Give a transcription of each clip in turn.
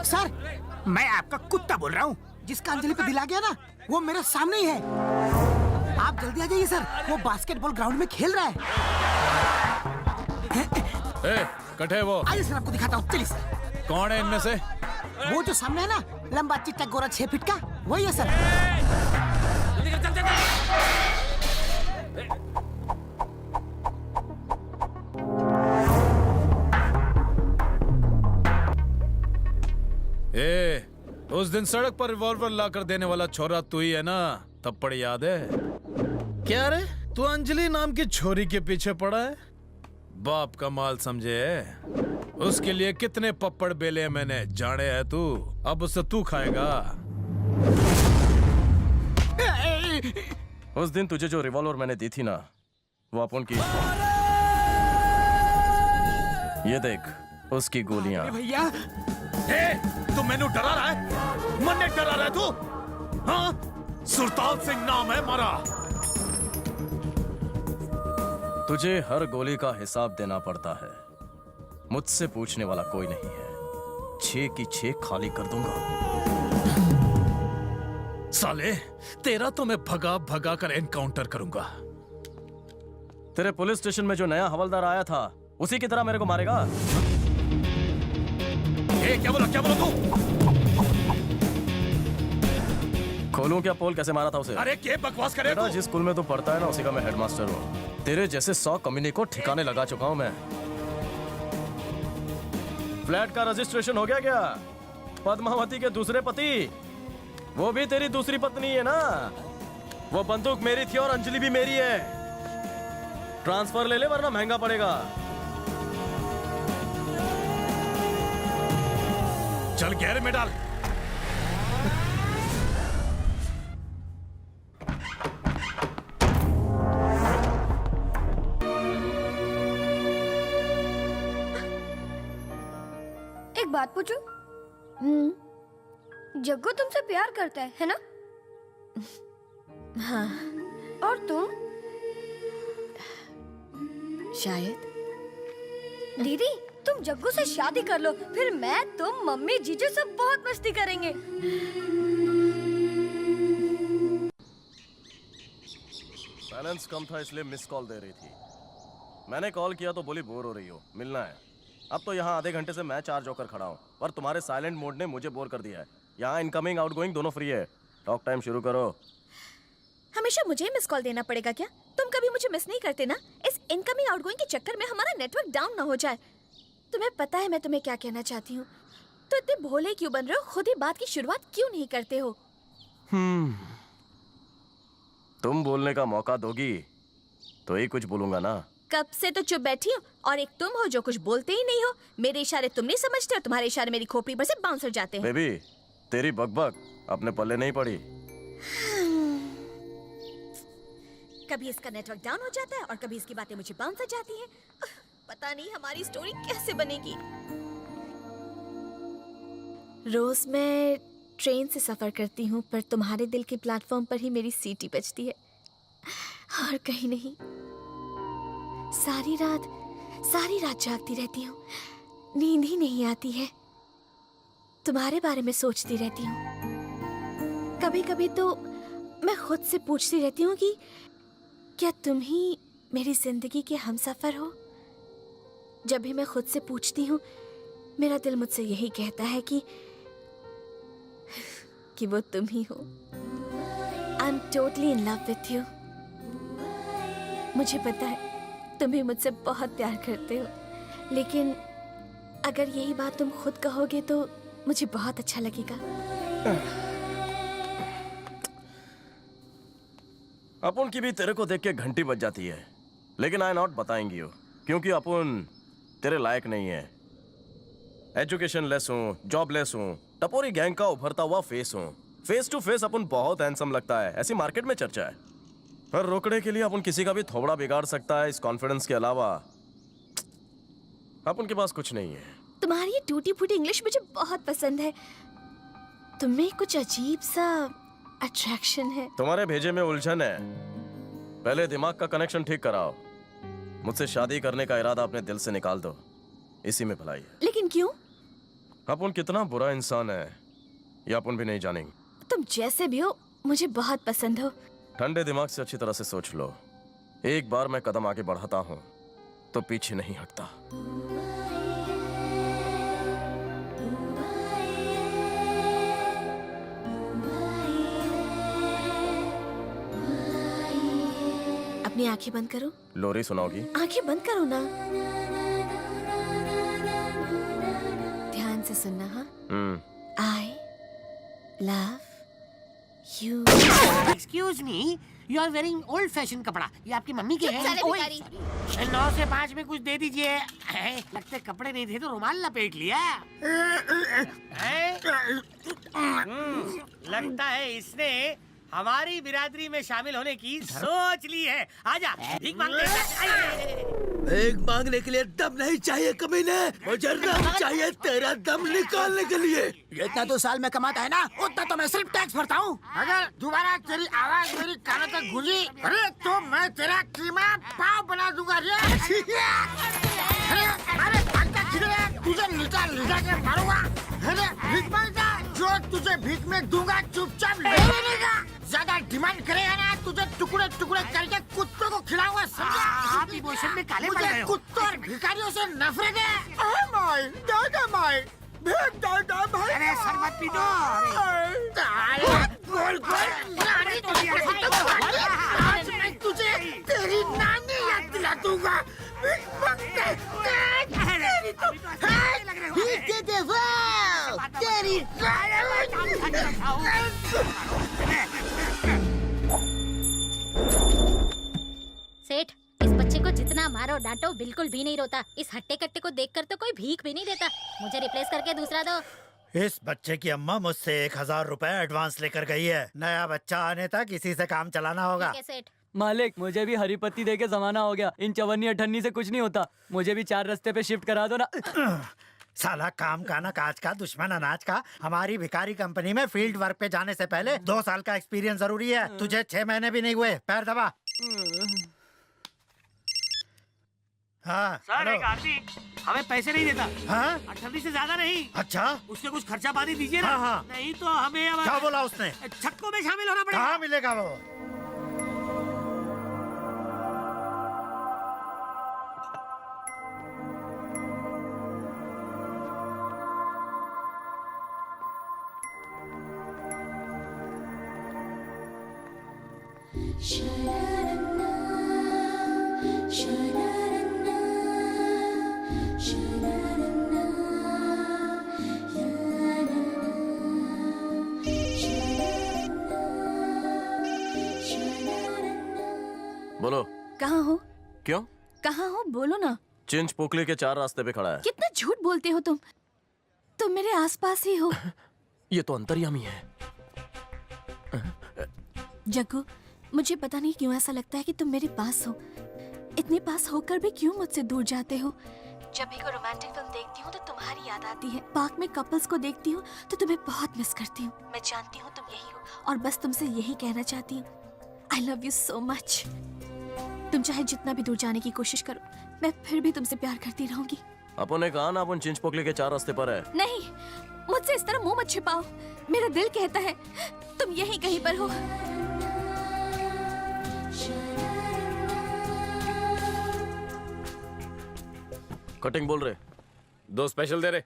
Sir, मैं आपका कुत्ता बोल रहा हूँ। जिसका अंजलि पे दिल आ गया ना, वो मेरे सामने ही है। आप जल्दी आ जाइए सर, वो बास्केटबॉल ग्राउंड में खेल रहा है। कटे वो। आइए सर, आपको दिखाता हूँ, चलिए सर। कौन है इनमें से? वो जो सामने है ना, लंबा चिट्टा गोरा 6 फीट का, वही है सर। उस दिन सड़क पर रिवॉल्वर लाकर देने वाला छोरा तू ही है ना? थप्पड़ याद है? क्या रे, तू अंजलि नाम की छोरी के पीछे पड़ा है? बाप का माल समझे है? उसके लिए कितने पप्पड़ बेले मैंने जाने है तू। अब उससे तू खाएगा। उस दिन तुझे जो रिवॉल्वर मैंने दी थी ना, वो अपन की। ये देख, उसकी गोलियां। भैया, तू मैनू डरा रहा है? मन्ने डरा रहा है तू? हाँ? सुरताल सिंह नाम है मारा। तुझे हर गोली का हिसाब देना पड़ता है। मुझसे पूछने वाला कोई नहीं है। 6 की 6 खाली कर दूंगा। साले, तेरा तो मैं भगा भगा कर एनकाउंटर करूंगा। तेरे पुलिस स्टेशन में जो नया हवलदार आया था, उसी की तरह मेरे को मारेगा? क्या बोला तू? खोलूं क्या पोल? कैसे मारा था उसे? अरे क्या बकवास करे तू? जिस स्कूल में तू पढ़ता है ना, उसी का मैं हेडमास्टर हूँ। तेरे जैसे 100 कमीने को ठिकाने लगा चुका हूँ मैं। फ्लैट का रजिस्ट्रेशन हो गया क्या? पद्मावती के दूसरे पति, वो भी तेरी दूसरी पत्नी है ना? वो बंदूक मेरी थी और अंजलि भी मेरी है। ट्रांसफर ले ले वरना महंगा पड़ेगा। चल गहरे में डाल। एक बात पूछूं? जग्गू तुमसे प्यार करता है ना? हाँ। और तुम? शायद। दीदी, तुम जग्गू से शादी कर लो, फिर मैं, तुम, मम्मी, जीजू सब बहुत मस्ती करेंगे। बैलेंस कम था इसलिए मिस कॉल दे रही थी। मैंने कॉल किया तो बोली बोर हो रही हो, मिलना है। अब तो यहाँ आधे घंटे से मैं चार्ज होकर खड़ा हूँ, पर तुम्हारे साइलेंट मोड ने मुझे बोर कर दिया है। यहाँ इनकमिंग आउटगोइंग दोनों फ्री है। टॉक टाइम शुरू करो। हमेशा मुझे ही मिस कॉल देना पड़ेगा क्या? तुम कभी मुझे मिस नहीं करते ना? इस इनकमिंग आउटगोइंग के चक्कर में हमारा नेटवर्क डाउन ना हो जाए। तुम्हें पता है मैं तुम्हें क्या कहना चाहती हूँ। तो इतने भोले क्यों बन रहे हो? खुद ही बात की शुरुआत क्यों नहीं करते हो? तुम बोलने का मौका दोगी तो ही कुछ बोलूंगा ना। कब से तो चुप बैठी हो, और एक तुम हो जो कुछ बोलते ही नहीं हो। मेरे इशारे तुम नहीं समझते और तुम्हारे इशारे मेरी खोपड़ी पर से बाउंसर जाते हैं। बेबी, तेरी बकबक अपने पल्ले नहीं पड़ी। कभी इसका नेटवर्क डाउन हो जाता है और कभी इसकी बातें मुझे बाउंसर जाती हैं। पता नहीं हमारी स्टोरी कैसे बनेगी। रोज मैं ट्रेन से सफर करती हूँ, पर तुम्हारे दिल के प्लेटफॉर्म पर ही मेरी सीट ही बजती है और कहीं नहीं। सारी रात जागती रहती हूँ, नींद ही नहीं आती है। तुम्हारे बारे में सोचती रहती हूँ। कभी कभी तो मैं खुद से पूछती रहती हूँ कि क्या तुम ही मेरी जिंदगी के हमसफर हो? जब भी मैं खुद से पूछती हूँ, मेरा दिल मुझसे यही कहता है कि वो तुम ही हो। I am totally in love with you. मुझे पता है तुम भी मुझसे बहुत प्यार करते हो, लेकिन अगर यही बात तुम खुद कहोगे तो मुझे बहुत अच्छा लगेगा। अपन की भी तेरे को देख के घंटी बज जाती है, लेकिन आई नॉट बताएंगी हो, क्योंकि अपन तेरे लायक नहीं है। एजुकेशन लेस हूँ, जॉब लेस हूँ, टपोरी गैंग का उभरता हुआ फेस हूँ। फेस टू फेस अपन बहुत हैंडसम लगता है, ऐसी मार्केट में चर्चा है। पर रोकने के लिए अपन किसी का भी थोबड़ा बिगाड़ सकता है। इस कॉन्फिडेंस के अलावा अपन के पास कुछ नहीं है। तुम्हारी ये टूटी फूटी इंग्लिश मुझे बहुत पसंद है। तुम्हें कुछ अजीब सा अट्रैक्शन है। तुम्हारे भेजे में उलझन है। पहले दिमाग का कनेक्शन ठीक कराओ। मुझसे शादी करने का इरादा अपने दिल से निकाल दो, इसी में भलाई है। लेकिन क्यों? अपन कितना बुरा इंसान है ये अपन भी नहीं जानेंगे। तुम जैसे भी हो मुझे बहुत पसंद हो। ठंडे दिमाग से अच्छी तरह से सोच लो, एक बार मैं कदम आगे बढ़ाता हूँ तो पीछे नहीं हटता। अपनी आंखें बंद करो। लोरी सुनाओगी? आंखें बंद करो ना, ध्यान से सुनना। हाँ, I love you. Excuse me, you are wearing old fashion कपड़ा। ये आपकी मम्मी के हैं? साले ओए, भिखारी। 9 से 5 में कुछ दे दीजिए। लगते कपड़े नहीं थे तो रुमाल लपेट लिया। लगता है इसने हमारी बिरादरी में शामिल होने की सोच ली है। आजा भीख मांगते हैं। भीख मांगने के लिए दम नहीं चाहिए कमीने, मुझे दम चाहिए तेरा दम निकालने के लिए। जितना तो साल में कमाता है ना, उतना तो मैं सिर्फ टैक्स भरता हूँ। अगर दोबारा तेरी आवाज मेरी कानों तक गूंजी, अरे तो मैं तेरा कीमा पाव बना दूंगा रे। अरे भागता किधर है? तुझे निकाल के मारूंगा। अरे भीख मांगता, जो तुझे भीख में दूंगा चुपचाप ले लेगा। ज्यादा डिमांड करेगा ना, तुझे टुकड़े टुकड़े करके कुत्तों को खिलाऊंगा, समझा? आप इमोशन में काले पड़ गए हो। कुत्तों और भिखारियों से नफरत है। माय दादा माय भीख दादा भाई। अरे शरबत पी दो। गोल गोल आज मैं तुझे तेरी नानी याद दिला दूंगा। भीख मांगते दे दे वाह तेरी। सेठ, इस बच्चे को जितना मारो डांटो बिल्कुल भी नहीं रोता। इस हट्टे कट्टे को देखकर तो कोई भीख भी नहीं देता। मुझे रिप्लेस करके दूसरा दो। इस बच्चे की अम्मा मुझसे 1000 रुपए एडवांस लेकर गई है। नया बच्चा आने तक इसी से काम चलाना होगा। ठीक है सेठ। मालिक, मुझे भी हरी पत्ती दे के जमाना हो गया। इन चवन्नी अठन्नी से कुछ नहीं होता। मुझे भी 4 रास्ते पे शिफ्ट करा दो ना। साला काम का ना काज का, दुश्मन अनाज का। हमारी भिखारी कंपनी में फील्ड वर्क पे जाने से पहले 2 साल का एक्सपीरियंस जरूरी है। तुझे 6 महीने भी नहीं हुए। पैर दबा। हाँ सर, एक आदमी हमें पैसे नहीं देता। हाँ? 28 से ज्यादा नहीं। अच्छा, उसके कुछ खर्चा पानी दीजिए ना। हाँ, हाँ। नहीं तो हमें अब क्या बोला उसने? छक्कों में शामिल होना पड़ेगा। कहाँ मिलेगा वो? बोलो। कहाँ हो? क्यों? कहाँ हो बोलो ना। चिंच पोकली के 4 रास्ते पे खड़ा है। कितना झूठ बोलते हो तुम। तुम मेरे आसपास ही हो। ये तो अंतर्यामी है। जग्गू, मुझे पता नहीं क्यों ऐसा लगता है कि तुम मेरे पास हो। इतने पास होकर भी क्यों मुझसे दूर जाते हो? जब भी कोई रोमांटिक फिल्म देखती हूँ तो तुम्हारी याद आती है। पार्क में कपल्स को देखती हूँ तो तुम्हें बहुत मिस करती हूँ। मैं जानती हूँ तुम यही हो और बस तुमसे यही कहना चाहती हूँ, आई लव यू सो मच। तुम चाहे जितना भी दूर जाने की कोशिश करो, मैं फिर भी तुमसे प्यार करती रहूंगी। अपन ने कहा ना अपन चिंच पोकली के 4 रास्ते पर है। नहीं, मुझसे इस तरह मुंह मत छिपाओ। मेरा दिल कहता है तुम यहीं कहीं पर हो। कटिंग बोल रहे? 2 स्पेशल दे रहे।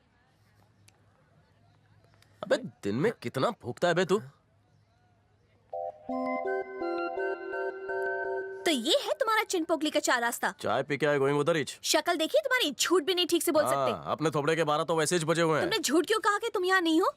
अबे दिन में कितना भूखता है बे तू? तो ये है तुम्हारा चिनपोकली का 4 रास्ता। चाय पी के आए गोइंग उधर ही। शक्ल देखी तुम्हारी, झूठ भी नहीं ठीक से बोल सकते। अपने थोबड़े के 12 तो वैसे ही बजे हुए हैं। तुमने झूठ क्यों कहा कि तुम यहाँ नहीं हो?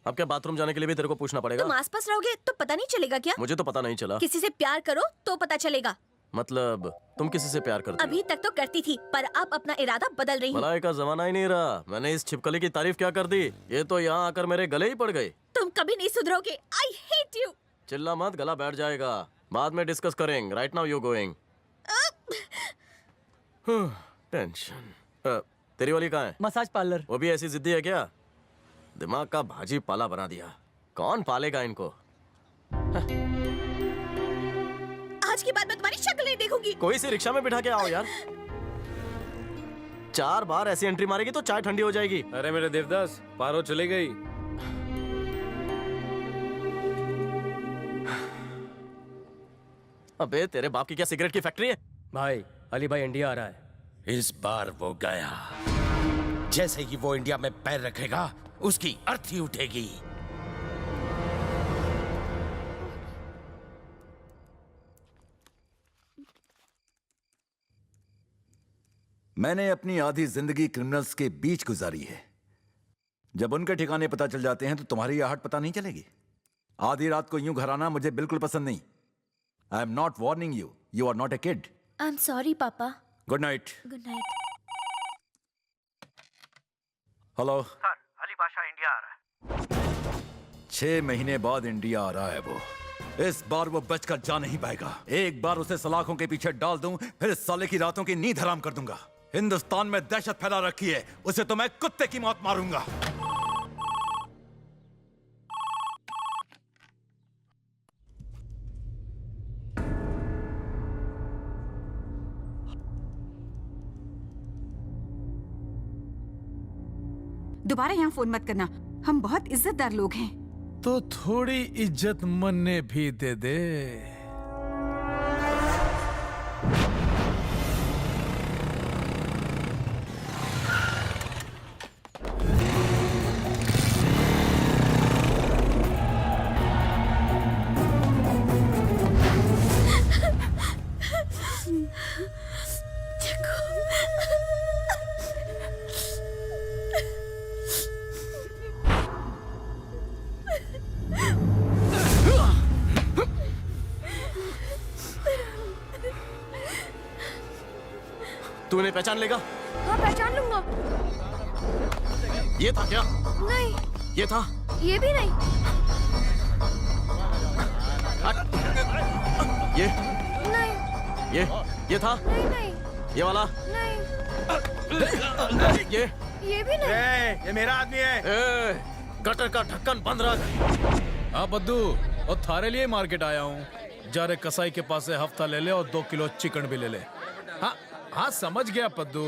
अब क्या बाथरूम जाने के लिए भी तेरे को पूछना पड़ेगा? तुम आसपास रहोगे तो पता नहीं चलेगा क्या? मुझे तो पता नहीं चला। किसी से प्यार करो तो पता चलेगा। मतलब तुम किसी से प्यार करती हो? अभी तक तो करती थी, पर अब अपना इरादा बदल रही हूँ। भलाई का जमाना ही नहीं रहा। मैंने इस छिपकली की तारीफ क्या कर दी, ये तो यहाँ आकर मेरे गले ही पड़ गई। तुम कभी नहीं सुधरोगे। I hate you. चिल्ला मत, गला बैठ जाएगा। बाद में डिस्कस करेंगे। Right now you going. Tension. तेरी वाली कहाँ है? Massage parlour. वो भी ऐसी जिद्दी है क्या? दिमाग का भाजी पाला बना दिया। कौन पालेगा इनको? आज के बाद मैं तुम्हारी शक्ल नहीं देखूंगी। कोई सी रिक्शा में बिठा के आओ यार। 4 बार ऐसी एंट्री मारेगी तो चाय ठंडी हो जाएगी। अरे मेरे देवदास, पारो चली गई। अबे तेरे बाप की क्या सिगरेट की फैक्ट्री है? भाई अली भाई इंडिया आ रहा है। इस बार वो गया। जैसे ही वो इंडिया में पैर रखेगा उसकी अर्थी उठेगी। मैंने अपनी आधी जिंदगी क्रिमिनल्स के बीच गुजारी है। जब उनके ठिकाने पता चल जाते हैं तो तुम्हारी आहट पता नहीं चलेगी। आधी रात को यूं घर आना मुझे बिल्कुल पसंद नहीं। I am not warning you, you are not a kid. I am sorry पापा। Good night. Good night. Hello sir, Ali Badshah India आ रहा है। 6 महीने बाद इंडिया आ रहा है वो। इस बार वो बचकर जा नहीं पाएगा। एक बार उसे सलाखों के पीछे डाल दूं, फिर इस साले की रातों की नींद हराम कर दूंगा। हिंदुस्तान में दहशत फैला रखी है, उसे तो मैं कुत्ते की मौत मारूंगा। दोबारा यहाँ फोन मत करना, हम बहुत इज्जतदार लोग हैं। तो थोड़ी इज्जत मन्ने भी दे दे। तू इन्हें पहचान लेगा? हाँ पहचान लूंगा। ये था क्या? नहीं, ये था? ये भी नहीं। ये नहीं ये था? नहीं नहीं ये वाला? नहीं, ये भी नहीं। ये मेरा आदमी है। गटर का ढक्कन बंद रख। हाँ बद्दू, और थारे लिए मार्केट आया हूँ। जा रे कसाई के पास से हफ्ता ले ले और 2 किलो चिकन भी ले ले। हाँ हाँ समझ गया पद्दू।